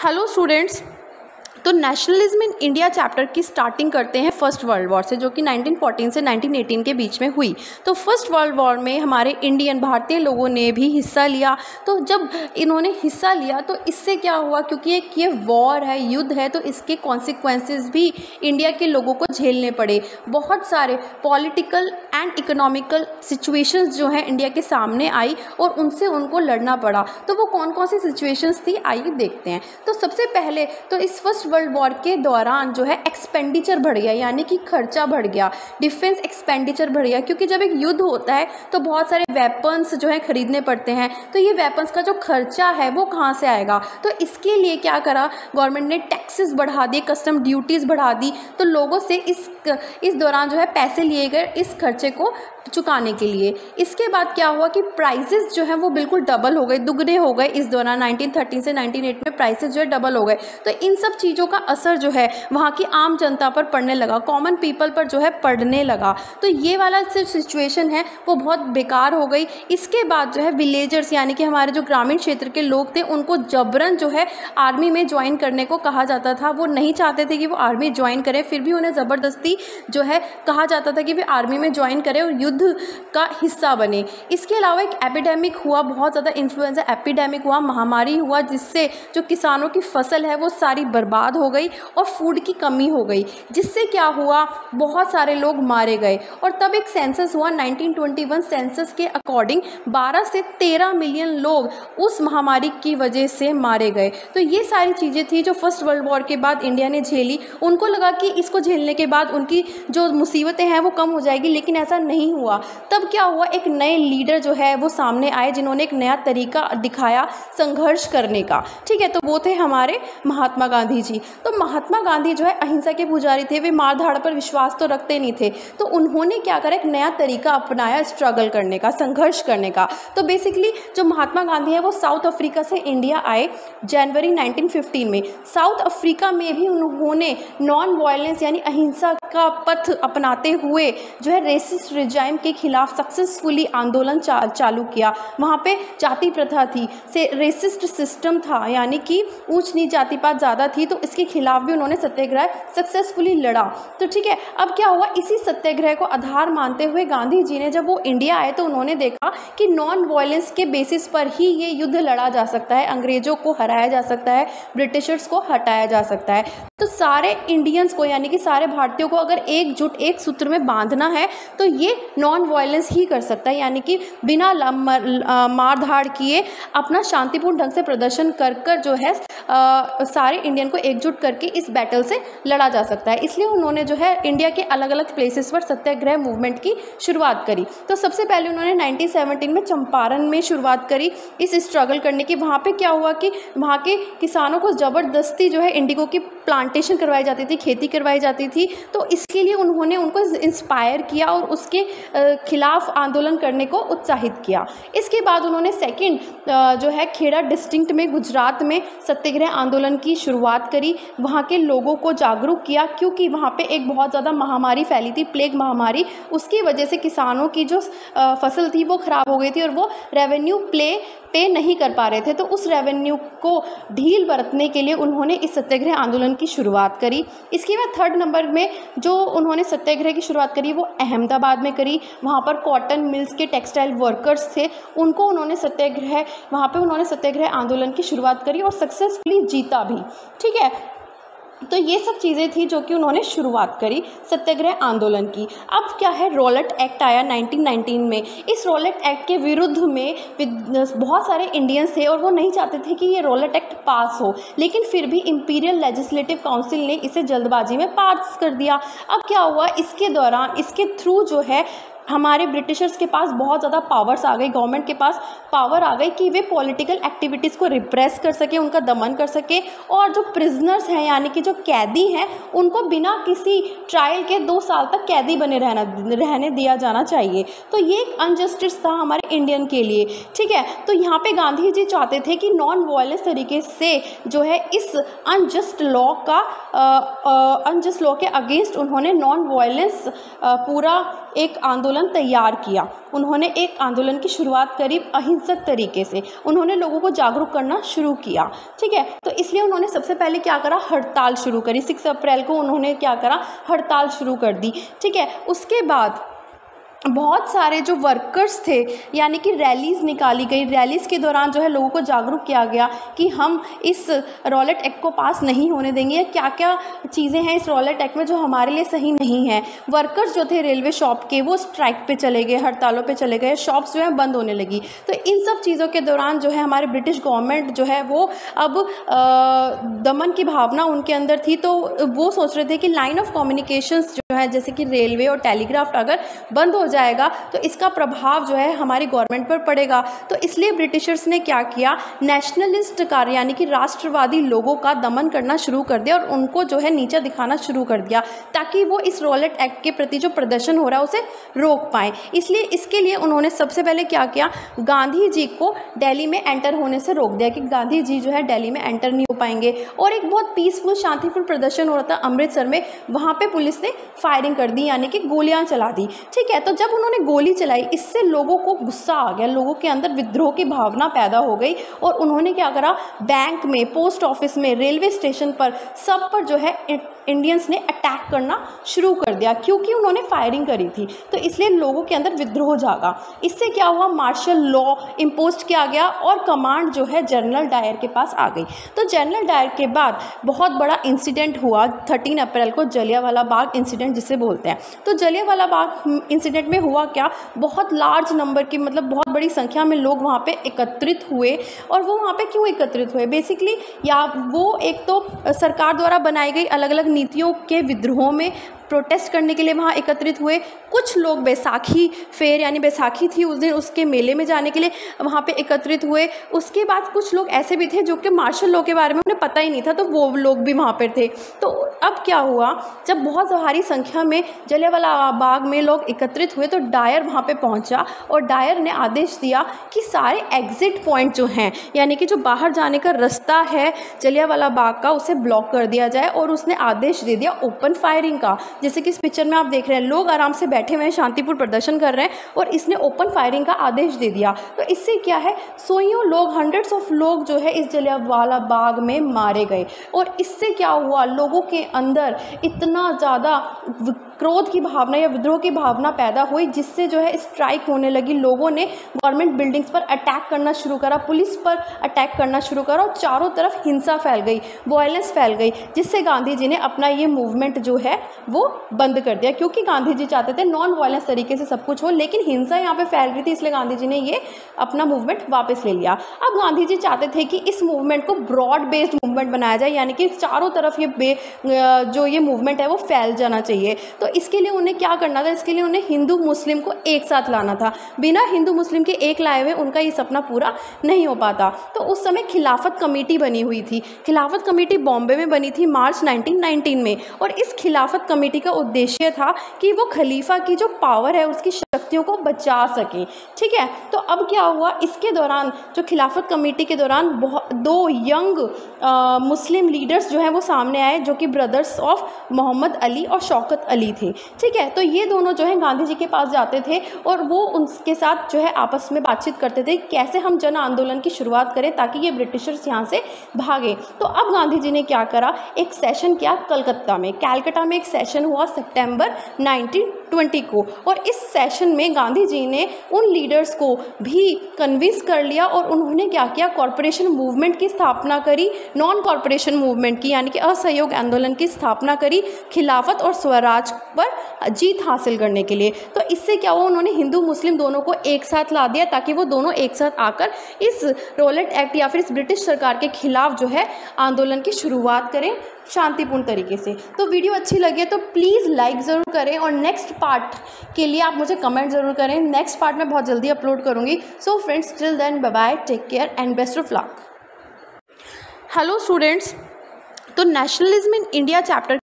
Hello students. तो nationalism in India chapter की starting करते हैं फर्स्ट वर्ल्ड वॉर से, जो कि 1914 से 1918 के बीच में हुई। तो फर्स्ट वर्ल्ड वॉर में हमारे इंडियन भारतीय लोगों ने भी हिस्सा लिया। तो जब इन्होंने हिस्सा लिया तो इससे क्या हुआ, क्योंकि एक ये वॉर है, युद्ध है, तो इसके कॉन्सिक्वेंसेस भी इंडिया के लोगों को झेलने पड़े। बहुत सारे पॉलिटिकल एंड इकोनॉमिकल सिचुएशंस जो हैं इंडिया के सामने आई और उनसे उनको लड़ना पड़ा। तो वो कौन कौन सी सिचुएशंस थी, आइए देखते हैं। तो सबसे पहले तो इस फर्स्ट वर्ल्ड वॉर के दौरान जो है एक्सपेंडिचर बढ़ गया, यानी कि खर्चा बढ़ गया, डिफेंस एक्सपेंडिचर बढ़ गया। क्योंकि जब एक युद्ध होता है तो बहुत सारे वेपन्स जो है खरीदने पड़ते हैं, तो ये वेपन्स का जो खर्चा है वो कहाँ से आएगा। तो इसके लिए क्या करा, गवर्नमेंट ने टैक्सेस बढ़ा दिए, कस्टम ड्यूटीज़ बढ़ा दी। तो लोगों से इस दौरान जो है पैसे लिए गए इस खर्चे को चुकाने के लिए। इसके बाद क्या हुआ कि प्राइसेस जो है वो बिल्कुल डबल हो गए, दुगने हो गए। इस दौरान 1913 से 1918 में प्राइसेस जो है डबल हो गए। तो इन सब चीज़ों का असर जो है वहाँ की आम जनता पर पड़ने लगा, कॉमन पीपल पर जो है पड़ने लगा। तो ये वाला सिचुएशन है वो बहुत बेकार हो गई। इसके बाद जो है विलेजर्स, यानी कि हमारे जो ग्रामीण क्षेत्र के लोग थे, उनको जबरन जो है आर्मी में ज्वाइन करने को कहा जाता था। वो नहीं चाहते थे कि वो आर्मी ज्वाइन करें, फिर भी उन्हें ज़बरदस्ती जो है कहा जाता था कि वे आर्मी में ज्वाइन करें और युद्ध का हिस्सा बने। इसके अलावा एक एपिडेमिक हुआ, बहुत ज़्यादा इन्फ्लुएंजा एपिडेमिक हुआ, महामारी हुआ, जिससे जो किसानों की फसल है वो सारी बर्बाद हो गई और फूड की कमी हो गई, जिससे क्या हुआ, बहुत सारे लोग मारे गए। और तब एक सेंसस हुआ 1921 सेंसस के अकॉर्डिंग 12 से 13 मिलियन लोग उस महामारी की वजह से मारे गए। तो ये सारी चीज़ें थी जो फर्स्ट वर्ल्ड वॉर के बाद इंडिया ने झेली। उनको लगा कि इसको झेलने के बाद उनकी जो मुसीबतें हैं वो कम हो जाएगी, लेकिन ऐसा नहीं हुआ। तब क्या हुआ, एक नए लीडर जो है वो सामने आए, जिन्होंने एक नया तरीका दिखाया संघर्ष करने का। ठीक है, तो वो थे हमारे महात्मा गांधी जी। तो महात्मा गांधी जो है अहिंसा के पुजारी थे, वे मार धाड़ पर विश्वास तो रखते नहीं थे। तो उन्होंने क्या करा, एक नया तरीका अपनाया स्ट्रगल करने का, संघर्ष करने का। तो बेसिकली जो महात्मा गांधी है वो साउथ अफ्रीका से इंडिया आए जनवरी 1915 में। साउथ अफ्रीका में भी उन्होंने नॉन वायलेंस यानी अहिंसा का पथ अपनाते हुए जो है रेसिस्ट रिजाइम के खिलाफ सक्सेसफुली आंदोलन चालू किया। वहाँ पे जाति प्रथा थी, से रेसिस्ट सिस्टम था, यानी कि ऊंच नीच जाति पात ज़्यादा थी, तो इसके खिलाफ भी उन्होंने सत्याग्रह सक्सेसफुली लड़ा। तो ठीक है, अब क्या हुआ, इसी सत्याग्रह को आधार मानते हुए गांधी जी ने, जब वो इंडिया आए तो उन्होंने देखा कि नॉन वायलेंस के बेसिस पर ही ये युद्ध लड़ा जा सकता है, अंग्रेजों को हराया जा सकता है, ब्रिटिशर्स को हटाया जा सकता है। तो सारे इंडियंस को, यानी कि सारे भारतीयों को अगर एकजुट एक सूत्र में बांधना है तो ये नॉन वायलेंस ही कर सकता है, यानी कि बिना मार धाड़ किए अपना शांतिपूर्ण ढंग से प्रदर्शन कर जो है सारे इंडियन को एकजुट करके इस बैटल से लड़ा जा सकता है। इसलिए उन्होंने जो है इंडिया के अलग अलग प्लेसेस पर सत्याग्रह मूवमेंट की शुरुआत करी। तो सबसे पहले उन्होंने 1917 में चंपारण में शुरुआत करी इस स्ट्रगल करने की। वहाँ पे क्या हुआ कि वहाँ के किसानों को ज़बरदस्ती जो है इंडिगो की प्लांटेशन करवाई जाती थी, खेती करवाई जाती थी। तो इसके लिए उन्होंने उनको इंस्पायर किया और उसके खिलाफ आंदोलन करने को उत्साहित किया। इसके बाद उन्होंने सेकंड जो है खेड़ा डिस्ट्रिक्ट में गुजरात में सत्याग्रह आंदोलन की शुरुआत करी। वहाँ के लोगों को जागरूक किया, क्योंकि वहाँ पे एक बहुत ज़्यादा महामारी फैली थी, प्लेग महामारी। उसकी वजह से किसानों की जो फसल थी वो ख़राब हो गई थी और वो रेवेन्यू पे नहीं कर पा रहे थे। तो उस रेवेन्यू को ढील बरतने के लिए उन्होंने इस सत्याग्रह आंदोलन की शुरुआत करी। इसके बाद थर्ड नंबर में जो उन्होंने सत्याग्रह की शुरुआत करी वो अहमदाबाद में करी। वहाँ पर कॉटन मिल्स के टेक्सटाइल वर्कर्स थे, उनको उन्होंने वहाँ पे उन्होंने सत्याग्रह आंदोलन की शुरुआत करी और सक्सेसफुली जीता भी। ठीक है, तो ये सब चीज़ें थी जो कि उन्होंने शुरुआत करी सत्याग्रह आंदोलन की। अब क्या है, रॉलेट एक्ट आया 1919 में। इस रॉलेट एक्ट के विरुद्ध में बहुत सारे इंडियंस थे और वो नहीं चाहते थे कि ये रॉलेट एक्ट पास हो, लेकिन फिर भी इंपीरियल लेजिस्लेटिव काउंसिल ने इसे जल्दबाजी में पास कर दिया। अब क्या हुआ, इसके दौरान इसके थ्रू जो है हमारे ब्रिटिशर्स के पास बहुत ज़्यादा पावर्स आ गई, गवर्नमेंट के पास पावर आ गई कि वे पॉलिटिकल एक्टिविटीज़ को रिप्रेस कर सके, उनका दमन कर सके। और जो प्रिजनर्स हैं, यानी कि जो कैदी हैं, उनको बिना किसी ट्रायल के 2 साल तक कैदी बने रहने दिया जाना चाहिए। तो ये एक अनजस्टिस था हमारे इंडियन के लिए। ठीक है, तो यहाँ पे गांधी जी चाहते थे कि नॉन वायलेंस तरीके से जो है इस अनजस्ट लॉ के अगेंस्ट उन्होंने नॉन वायलेंस पूरा एक आंदोलन तैयार किया। उन्होंने एक आंदोलन की शुरुआत करी अहिंसक तरीके से, उन्होंने लोगों को जागरूक करना शुरू किया। ठीक है, तो इसलिए उन्होंने सबसे पहले क्या करा, हड़ताल शुरू करी। 6 अप्रैल को उन्होंने क्या करा, हड़ताल शुरू कर दी। ठीक है, उसके बाद बहुत सारे जो वर्कर्स थे यानी कि रैलीज़ निकाली गई। रैलीज़ के दौरान जो है लोगों को जागरूक किया गया कि हम इस रॉलेट एक्ट को पास नहीं होने देंगे, या क्या क्या चीज़ें हैं इस रॉलेट एक्ट में जो हमारे लिए सही नहीं है। वर्कर्स जो थे रेलवे शॉप के, वो स्ट्राइक पे चले गए, हड़तालों पे चले गए, शॉप्स जो है बंद होने लगी। तो इन सब चीज़ों के दौरान जो है हमारे ब्रिटिश गवर्नमेंट जो है वो अब दमन की भावना उनके अंदर थी। तो वो सोच रहे थे कि लाइन ऑफ कम्युनिकेशंस जो है जैसे कि रेलवे और टेलीग्राफ अगर बंद हो जाएगा तो इसका प्रभाव जो है हमारी गवर्नमेंट पर पड़ेगा। तो इसलिए ब्रिटिशर्स ने क्या किया, नेशनलिस्ट कार्य यानी कि राष्ट्रवादी लोगों का दमन करना शुरू कर दिया और उनको जो है नीचा दिखाना शुरू कर दिया, ताकि वो इस रॉलेट एक्ट के प्रति जो प्रदर्शन हो रहा है उसे रोक पाएँ। इसलिए इसके लिए उन्होंने सबसे पहले क्या किया, गांधी जी को दिल्ली में एंटर होने से रोक दिया कि गांधी जी जो है दिल्ली में एंटर नहीं हो पाएंगे। और एक बहुत पीसफुल शांतिपूर्ण प्रदर्शन हो रहा था अमृतसर में, वहाँ पे पुलिस ने फायरिंग कर दी यानी कि गोलियां चला दी। ठीक है, तो जब उन्होंने गोली चलाई इससे लोगों को गुस्सा आ गया, लोगों के अंदर विद्रोह की भावना पैदा हो गई और उन्होंने क्या करा, बैंक में, पोस्ट ऑफिस में, रेलवे स्टेशन पर, सब पर जो है इंडियंस ने अटैक करना शुरू कर दिया क्योंकि उन्होंने फायरिंग करी थी। तो इसलिए लोगों के अंदर विद्रोह जागा। इससे क्या हुआ, मार्शल लॉ इम्पोज किया गया और कमांड जो है जनरल डायर के पास आ गई। तो जनरल डायर के बाद बहुत बड़ा इंसिडेंट हुआ 13 अप्रैल को, जलियांवाला बाग इंसिडेंट जिसे बोलते हैं। तो जलियांवाला बाग इंसिडेंट में हुआ क्या, बहुत लार्ज नंबर की, मतलब बहुत बड़ी संख्या में लोग वहाँ पे एकत्रित हुए। और वो वहाँ पे क्यों एकत्रित हुए, बेसिकली या वो एक तो सरकार द्वारा बनाई गई अलग अलग नीतियों के विद्रोह में प्रोटेस्ट करने के लिए वहाँ एकत्रित हुए। कुछ लोग बैसाखी फेयर यानी बैसाखी थी उस दिन, उसके मेले में जाने के लिए वहाँ पे एकत्रित हुए। उसके बाद कुछ लोग ऐसे भी थे जो कि मार्शल लॉ के बारे में उन्हें पता ही नहीं था, तो वो लोग भी वहाँ पर थे। तो अब क्या हुआ, जब बहुत भारी संख्या में जलियांवाला बाग में लोग एकत्रित हुए तो डायर वहाँ पे पहुँचा और डायर ने आदेश दिया कि सारे एग्जिट पॉइंट जो हैं यानी कि जो बाहर जाने का रास्ता है जलियांवाला बाग का, उसे ब्लॉक कर दिया जाए। और उसने आदेश दे दिया ओपन फायरिंग का। जैसे कि इस पिक्चर में आप देख रहे हैं, लोग आराम से बैठे हुए हैं, शांतिपूर्ण प्रदर्शन कर रहे हैं और इसने ओपन फायरिंग का आदेश दे दिया। तो इससे क्या है, सोइयों लोग, हंड्रेड्स ऑफ लोग जो है इस जलियांवाला बाग में मारे गए। और इससे क्या हुआ, लोगों के अंदर इतना ज़्यादा क्रोध की भावना या विद्रोह की भावना पैदा हुई जिससे जो है स्ट्राइक होने लगी। लोगों ने गवर्नमेंट बिल्डिंग्स पर अटैक करना शुरू करा, पुलिस पर अटैक करना शुरू करा और चारों तरफ हिंसा फैल गई, वायलेंस फैल गई, जिससे गांधी जी ने अपना ये मूवमेंट जो है वो बंद कर दिया। क्योंकि गांधी जी चाहते थे नॉन वायलेंस तरीके से सब कुछ हो, लेकिन हिंसा यहाँ पे फैल रही थी, इसलिए गांधी जी ने ये अपना मूवमेंट वापस ले लिया। अब गांधी जी चाहते थे कि इस मूवमेंट को ब्रॉड बेस्ड मूवमेंट बनाया जाए, यानी कि चारों तरफ जो ये मूवमेंट है वो फैल जाना चाहिए। तो इसके लिए उन्हें क्या करना था, इसके लिए उन्हें हिंदू मुस्लिम को एक साथ लाना था। बिना हिंदू मुस्लिम के एक लाए हुए उनका ये सपना पूरा नहीं हो पाता। तो उस समय खिलाफत कमेटी बनी हुई थी। खिलाफत कमेटी बॉम्बे में बनी थी मार्च 1919 में। और इस खिलाफत कमेटी का उद्देश्य था कि वो खलीफा की जो पावर है उसकी शक्तियों को बचा सके। ठीक है, तो अब क्या हुआ, इसके दौरान जो खिलाफत कमेटी के दौरान दो यंग मुस्लिम लीडर्स जो हैं वो सामने आए, जो कि ब्रदर्स ऑफ मोहम्मद अली और शौकत अली थे। ठीक है, तो ये दोनों जो है गांधी जी के पास जाते थे और वो उनके साथ जो है आपस में बातचीत करते थे कैसे हम जन आंदोलन की शुरुआत करें ताकि ये ब्रिटिशर्स यहाँ से भागे। तो अब गांधी जी ने क्या करा, एक सेशन किया कलकत्ता में, कैलकाटा में एक सेशन हुआ सितंबर 1920 को। और इस सेशन में गांधी जी ने उन लीडर्स को भी कन्विंस कर लिया और उन्होंने क्या किया, कॉरपोरेशन मूवमेंट की स्थापना करी, नॉन कॉरपोरेशन मूवमेंट की यानी कि असहयोग आंदोलन की स्थापना करी खिलाफत और स्वराज पर जीत हासिल करने के लिए। तो इससे क्या हुआ, उन्होंने हिंदू मुस्लिम दोनों को एक साथ ला दिया ताकि वो दोनों एक साथ आकर इस रॉलेट एक्ट या फिर इस ब्रिटिश सरकार के खिलाफ जो है आंदोलन की शुरुआत करें शांतिपूर्ण तरीके से। तो वीडियो अच्छी लगे तो प्लीज़ लाइक ज़रूर करें और नेक्स्ट पार्ट के लिए आप मुझे कमेंट ज़रूर करें। नेक्स्ट पार्ट मैं बहुत जल्दी अपलोड करूँगी। So friends, till then bye bye, take care and best of luck. Hello students, तो नेशनलिज्म इन इंडिया चैप्टर